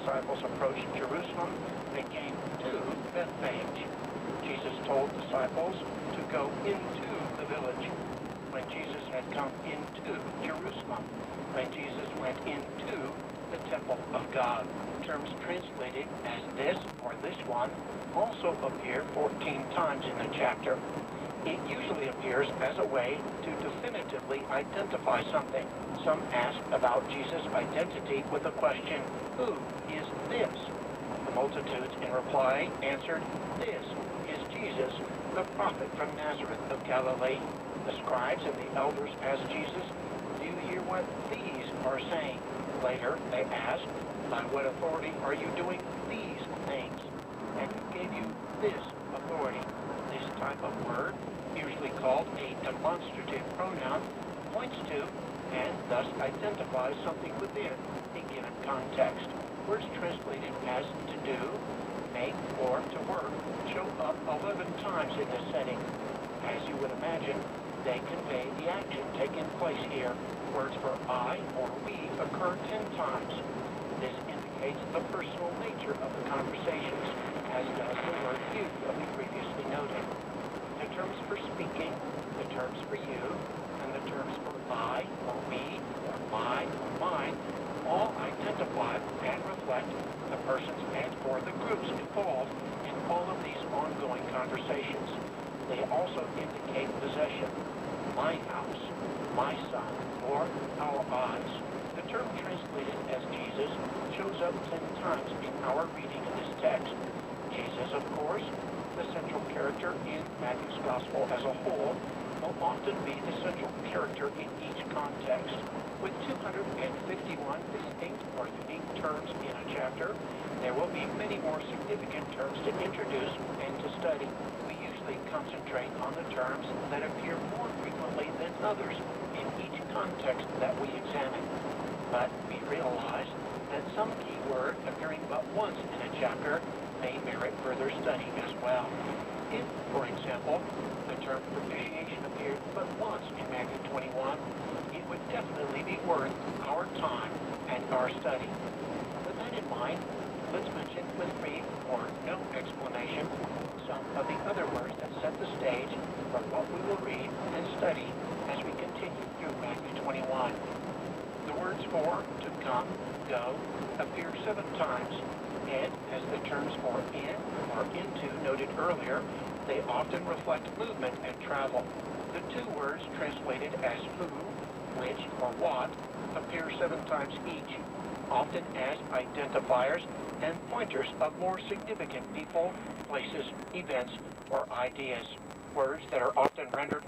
disciples approached Jerusalem, they came to Bethphage. Jesus told disciples to go into the village. When Jesus had come into Jerusalem, when Jesus went into the temple of God, terms translated as this or this one also appear 14 times in the chapter. It usually appears as a way to definitively identify something. Some ask about Jesus' identity with the question, "Who is this?" The multitudes in reply answered, "This is Jesus, the prophet from Nazareth of Galilee." The scribes and the elders asked Jesus, "Do you hear what these are saying?" Later they asked, "By what authority are you doing these things? And who gave you this authority?" This type of word, usually called a demonstrative pronoun, points to and thus identifies something within a given context. Words translated as to do, make, or to work show up 11 times in this setting. As you would imagine, they convey the action taking place here. Words for I or we occur 10 times. This indicates the personal nature of the conversations, as does the word you that we previously noted. The terms for speaking, the terms for you, and the terms for I or we or my or mine all identify and reflect the persons and or the groups involved in all of these ongoing conversations. They also indicate possession, my house, my son, or our eyes. The term translated as Jesus shows up 10 times in our reading of this text. Jesus, of course, the central character in Matthew's Gospel as a whole, will often be the central character in each context. With 251 distinct or unique terms in a chapter, there will be many more significant terms to introduce and to study. We usually concentrate on the terms that appear more frequently than others in each context that we examine. But we realize that some key word appearing but once in a chapter may merit further study as well. If, for example, the term propitiation appeared but once in Matthew 21, it would definitely be worth our time and our study. With that in mind, let's mention with brief or no explanation some of the other words that set the stage for what we will read and study as we continue through Matthew 21. The words for, to come, go, appear 7 times, and as the terms for in or into noted earlier, they often reflect movement and travel. The 2 words translated as who, which, or what appear 7 times each, often as identifiers and pointers of more significant people, places, events, or ideas. Words that are often rendered